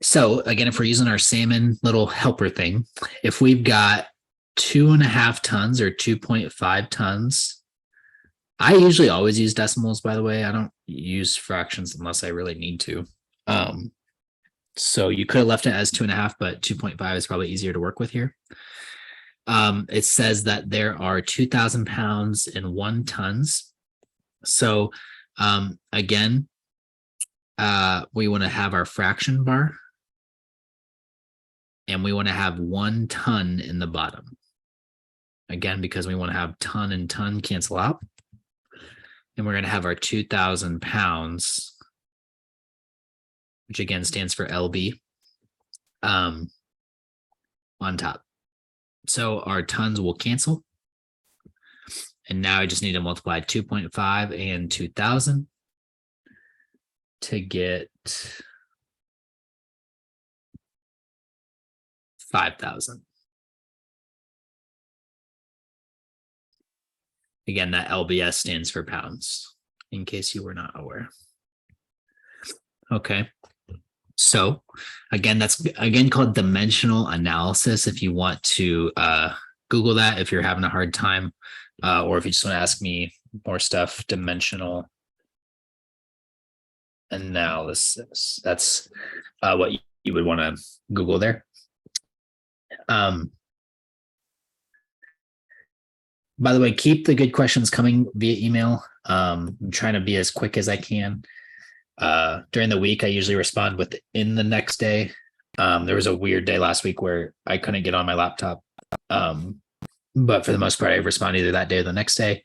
So again, if we're using our salmon little helper thing, if we've got 2.5 tons or 2.5 tons, I usually always use decimals, by the way. I don't use fractions unless I really need to. Um, so you could have left it as 2.5, but 2.5 is probably easier to work with here. It says that there are 2,000 pounds in 1 tons. So again, we want to have our fraction bar, and we want to have 1 ton in the bottom. Again, because we want to have ton and ton cancel out. And we're going to have our 2,000 pounds, which again stands for LB, on top. So our tons will cancel. And now I just need to multiply 2.5 and 2,000 to get 5,000. Again, that LBS stands for pounds, in case you were not aware. Okay. So again, that's again called dimensional analysis. If you want to Google that, if you're having a hard time, or if you just want to ask me more stuff, dimensional analysis. That's what you would want to Google there. By the way, keep the good questions coming via email. I'm trying to be as quick as I can. During the week, I usually respond within the next day. There was a weird day last week where I couldn't get on my laptop. But for the most part, I respond either that day or the next day.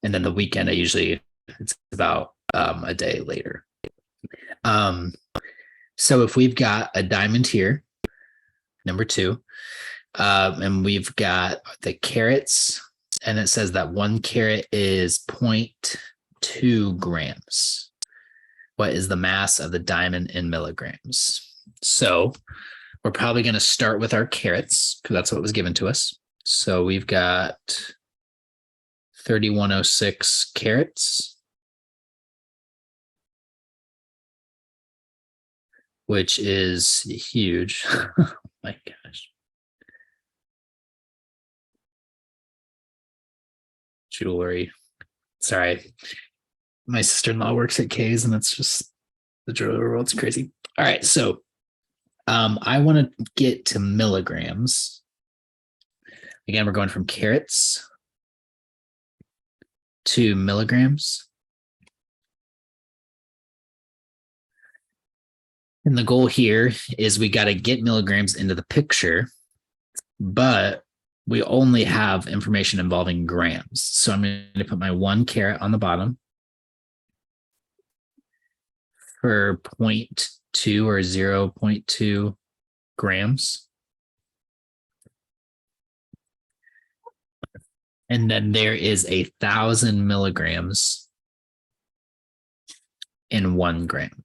And then the weekend, it's about a day later. So if we've got a diamond here, number 2, and we've got the carats, and it says that 1 carat is 0.2 grams. What is the mass of the diamond in milligrams? So we're probably going to start with our carats because that's what was given to us. So we've got 3,106 carats, which is huge. Oh my gosh. Jewelry. Sorry. My sister-in-law works at K's, and it's just the jewelry world's crazy. All right. So I want to get to milligrams. Again, we're going from carats to milligrams. And the goal here is we got to get milligrams into the picture, but we only have information involving grams. So I'm going to put my 1 carat on the bottom for 0.2 or 0.2 grams. And then there is 1,000 milligrams in 1 gram.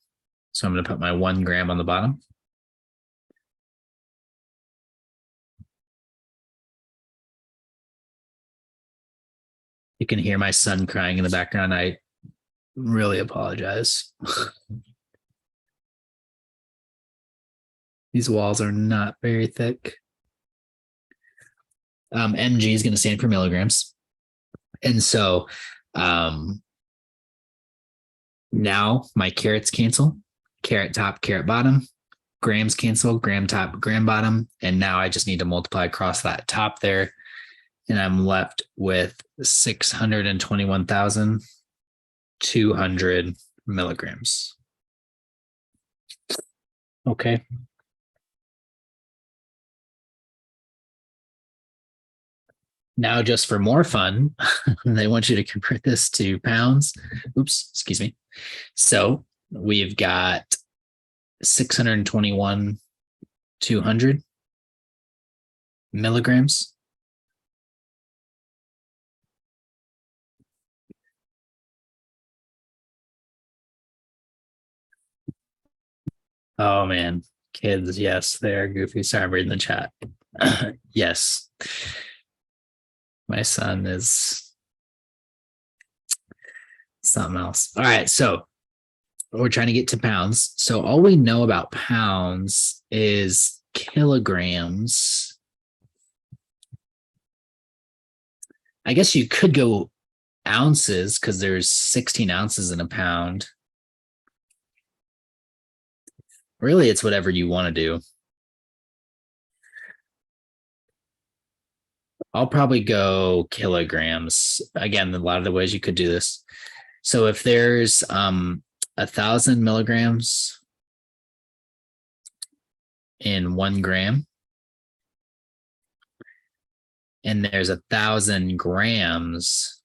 So I'm going to put my 1 gram on the bottom. You can hear my son crying in the background. I really apologize. These walls are not very thick. mg is going to stand for milligrams. And so now my carats cancel, carat top, carat bottom, grams cancel, gram top, gram bottom. And now I just need to multiply across that top there. And I'm left with 621,200 milligrams. Okay. Now, just for more fun, they want you to convert this to pounds. Oops, excuse me. So we've got 621,200 milligrams. Oh man, kids, yes, they're goofy. Sorry, I'm reading the chat. Yes. My son is something else. All right, so we're trying to get to pounds. So all we know about pounds is kilograms. I guess you could go ounces because there's 16 ounces in a pound. Really, it's whatever you want to do. I'll probably go kilograms. Again, a lot of the ways you could do this. So if there's 1,000 milligrams in 1 gram, and there's 1,000 grams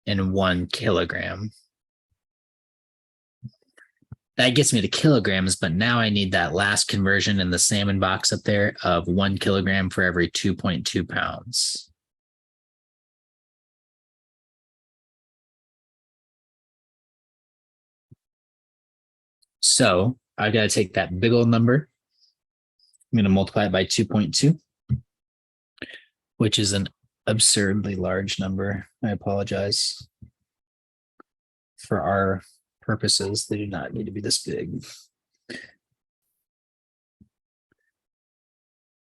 in 1 kilogram. That gets me to kilograms, but now I need that last conversion in the salmon box up there of 1 kilogram for every 2.2 pounds. So I've got to take that big old number. I'm going to multiply it by 2.2, which is an absurdly large number. I apologize. For our purposes, they do not need to be this big.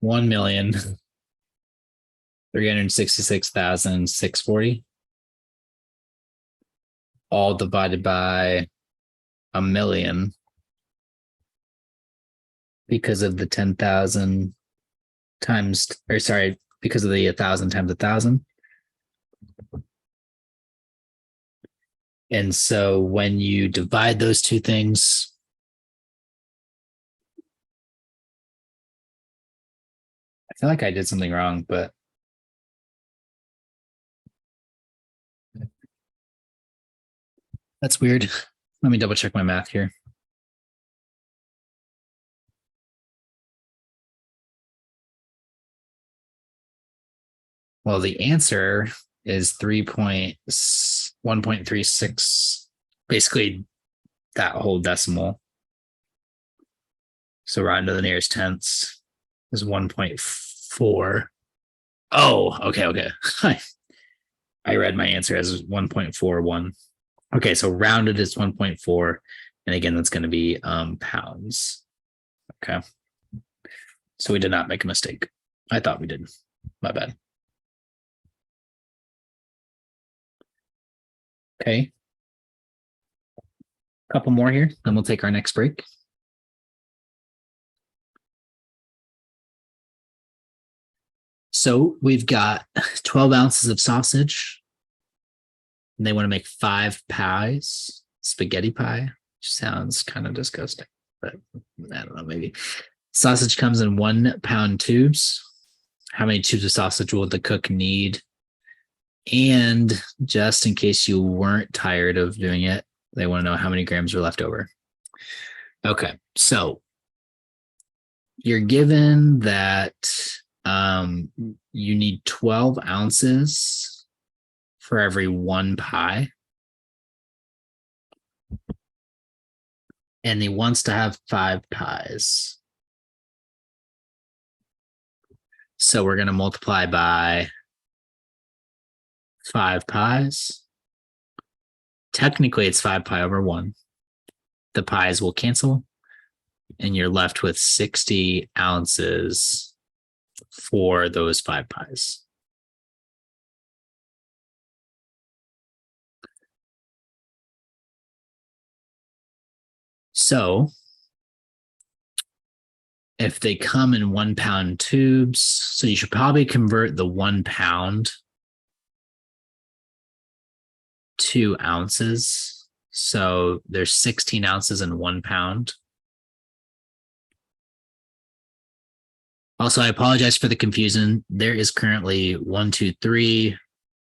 1,366,640, all divided by a million because of the 10,000 times, or sorry, because of the 1,000 times 1,000. And so when you divide those two things, I feel like I did something wrong, but that's weird. Let me double check my math here. Well, the answer is 1.36, basically that whole decimal. So round to the nearest tenths is 1.4. Oh, okay. I read my answer as 1.41. Okay, so rounded is 1.4. And again, that's going to be pounds. Okay. So we did not make a mistake. I thought we did. My bad. Okay. A couple more here, then we'll take our next break. So we've got 12 ounces of sausage. And they want to make 5 pies, spaghetti pie, which sounds kind of disgusting, but I don't know, maybe. Sausage comes in 1 pound tubes. How many tubes of sausage will the cook need? And just in case you weren't tired of doing it, they want to know how many grams are left over. Okay, so you're given that you need 12 ounces for every 1 pie. And he wants to have 5 pies. So we're going to multiply by 5 pies. Technically, it's 5 pi over 1. The pies will cancel, and you're left with 60 ounces for those 5 pies. So if they come in 1 pound tubes, so you should probably convert the 1 pound to ounces. So there's 16 ounces in 1 pound. Also, I apologize for the confusion. There is currently 1, 2, 3,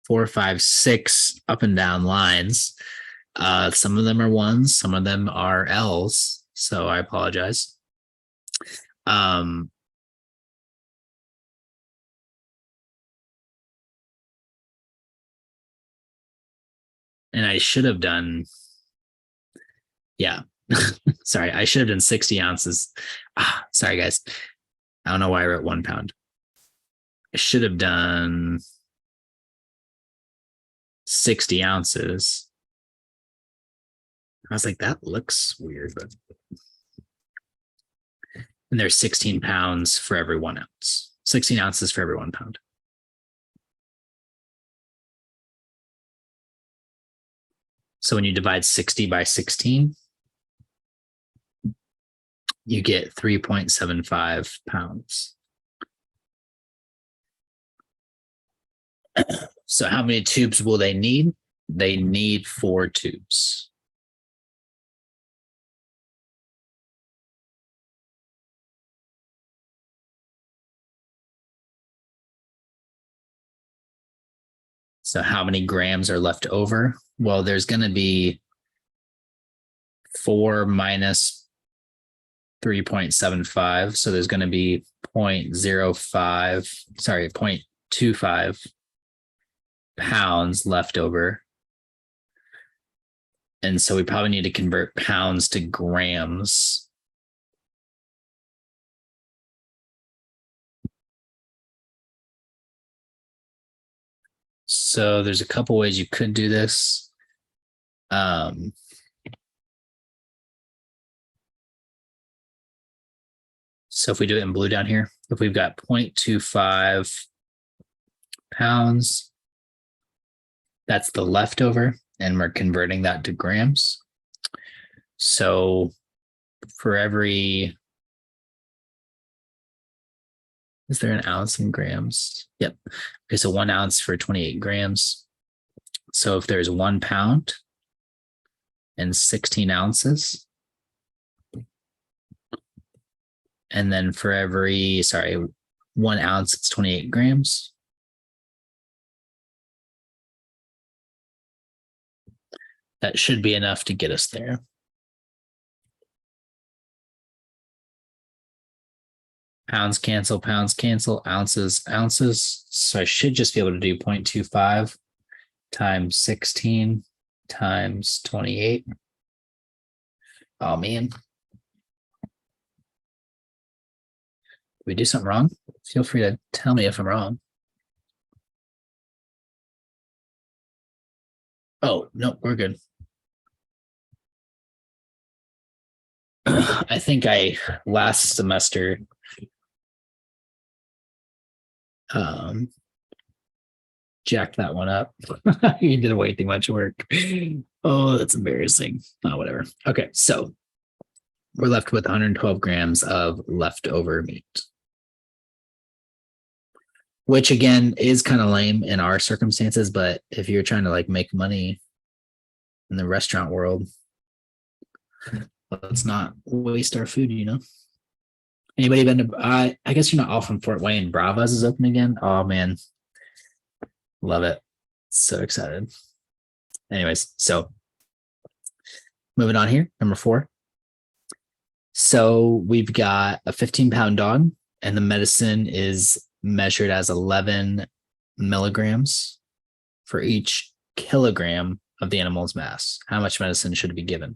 4, 5, 6 up and down lines. Some of them are ones, some of them are L's. So I apologize. And I should have done, yeah. Sorry, I should have done 60 ounces. Sorry, guys. I don't know why I wrote 1 pound. I should have done 60 ounces. I was like, that looks weird, but and there's 16 pounds for every 1 ounce. 16 ounces for every 1 pound. So when you divide 60 by 16, you get 3.75 pounds. So how many tubes will they need? They need 4 tubes. So how many grams are left over? Well, there's going to be 4 minus 3.75. So there's going to be 0.25 pounds left over. And so we probably need to convert pounds to grams. So there's a couple ways you could do this. So if we do it in blue down here, if we've got 0.25 pounds, that's the leftover, and we're converting that to grams. So for every, is there an ounce in grams? Yep. Okay, so 1 ounce for 28 grams. So if there's 1 pound and 16 ounces, and then for every, 1 ounce, it's 28 grams. That should be enough to get us there. Pounds cancel, ounces, ounces. So I should just be able to do 0.25 times 16 times 28. Oh, man. Did we do something wrong? Feel free to tell me if I'm wrong. Oh, no, we're good. I think last semester jacked that one up. You did way too much work. Oh, that's embarrassing. Oh, whatever. Okay, so we're left with 112 grams of leftover meat, which again is kind of lame in our circumstances, but if you're trying to like make money in the restaurant world, let's not waste our food, you know. Anybody been to, I guess you're not all from Fort Wayne. Brava's is open again. Oh man, love it. So excited. Anyways, so moving on here, number 4. So we've got a 15-pound dog, and the medicine is measured as 11 milligrams for each kilogram of the animal's mass. How much medicine should be given?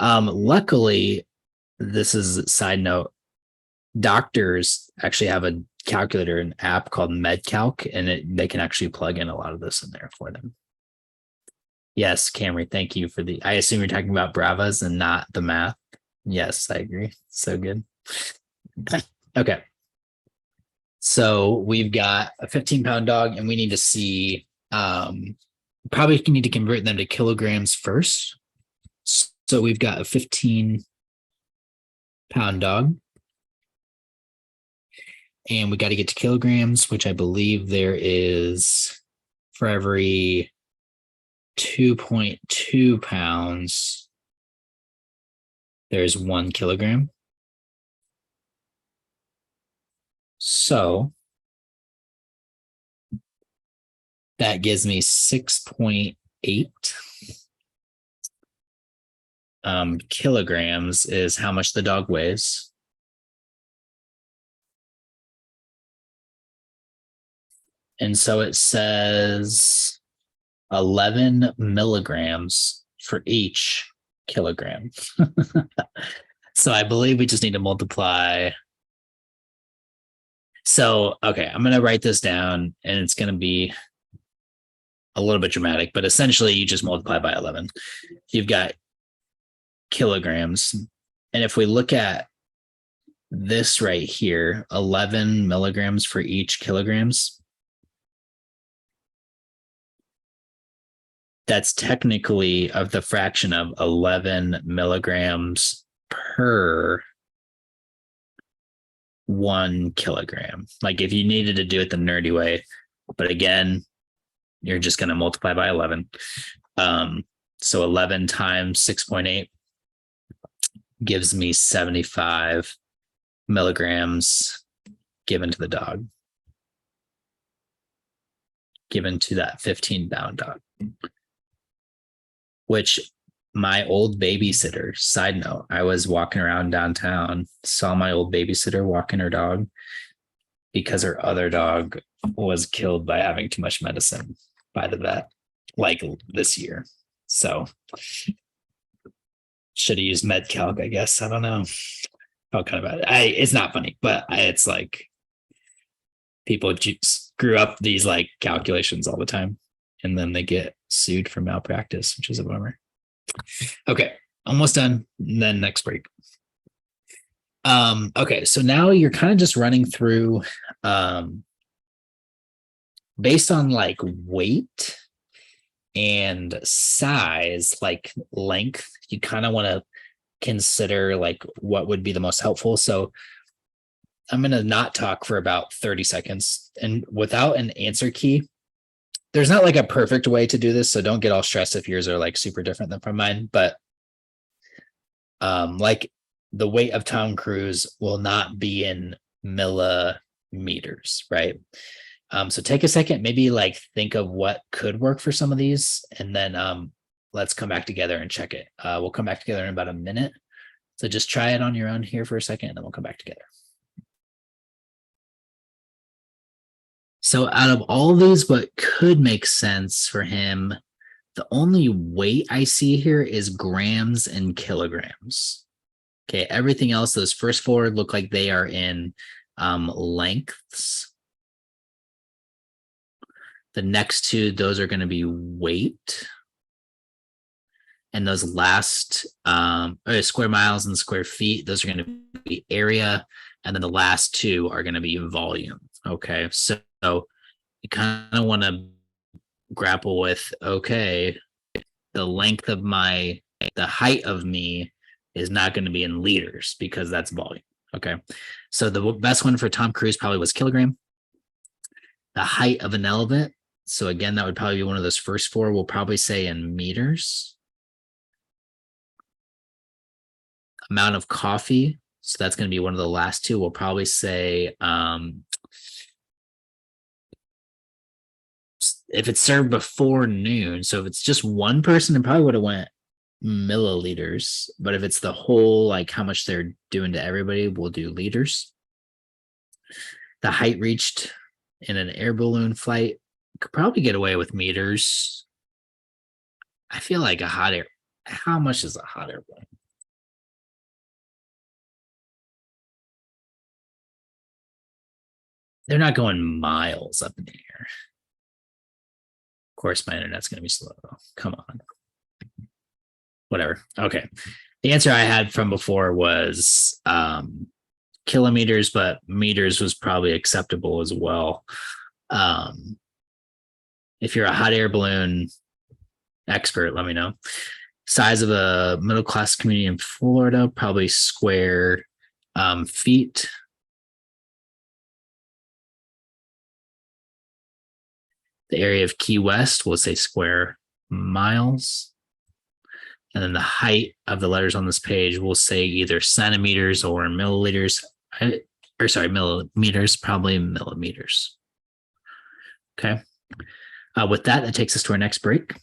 Luckily, this is a side note. Doctors actually have a calculator, an app called MedCalc, and they can actually plug in a lot of this in there for them. Yes, Camry, thank you for I assume you're talking about Bravas and not the math. Yes, I agree. So good. Okay. So we've got a 15-pound dog, and we need to see, probably need to convert them to kilograms first. So we've got a 15-pound dog, and we got to get to kilograms, which I believe there is for every 2.2 pounds, there's 1 kilogram. So that gives me 6.8 kilograms is how much the dog weighs. And so it says 11 milligrams for each kilogram. So I believe we just need to multiply. So, okay, I'm going to write this down, and it's going to be a little bit dramatic, but essentially you just multiply by 11. You've got kilograms. And if we look at this right here, 11 milligrams for each kilograms, that's technically of the fraction of 11 milligrams per 1 kilogram. Like if you needed to do it the nerdy way, but again, you're just going to multiply by 11. So 11 times 6.8 gives me 75 milligrams given to the dog, given to that 15-pound dog, which my old babysitter, side note, I was walking around downtown, saw my old babysitter walking her dog because her other dog was killed by having too much medicine by the vet, like this year. So should have used MedCalc, I guess. I don't know. Felt kind of bad. It's not funny, but it's like people screw up these like calculations all the time, and then they get sued for malpractice, which is a bummer. Okay, almost done. And then next break. Okay, so now you're kind of just running through based on like weight and size, like length, you kind of want to consider like what would be the most helpful. So I'm going to not talk for about 30 seconds, and without an answer key, there's not like a perfect way to do this. So don't get all stressed if yours are like super different than from mine, but like the weight of Tom Cruise will not be in millimeters, right? So take a second, maybe like think of what could work for some of these, and then let's come back together and check it. We'll come back together in about a minute. So just try it on your own here for a second, and then we'll come back together. So out of all of these, what could make sense for him, the only weight I see here is grams and kilograms. Okay, everything else, those first four look like they are in lengths. The next two, those are going to be weight. And those last square miles and square feet, those are going to be area. And then the last two are going to be volume. Okay, so you kind of want to grapple with, okay, the length of the height of me is not going to be in liters because that's volume. Okay, so the best one for Tom Cruise probably was kilogram. The height of an elephant, so again, that would probably be one of those first four. We'll probably say in meters. Amount of coffee, so that's going to be one of the last two. We'll probably say if it's served before noon, so if it's just one person, it probably would have went milliliters, but if it's the whole, like how much they're doing to everybody, we'll do liters. The height reached in an air balloon flight, could probably get away with meters. I feel like how much is a hot air balloon? They're not going miles up in the air. Of course, my internet's going to be slow. Come on. Whatever. Okay. The answer I had from before was kilometers, but meters was probably acceptable as well. If you're a hot air balloon expert, let me know. Size of a middle-class community in Florida, probably square feet. The area of Key West, we'll say square miles. And then the height of the letters on this page, we'll say either centimeters or milliliters. Millimeters, probably millimeters. Okay. With that, that takes us to our next break.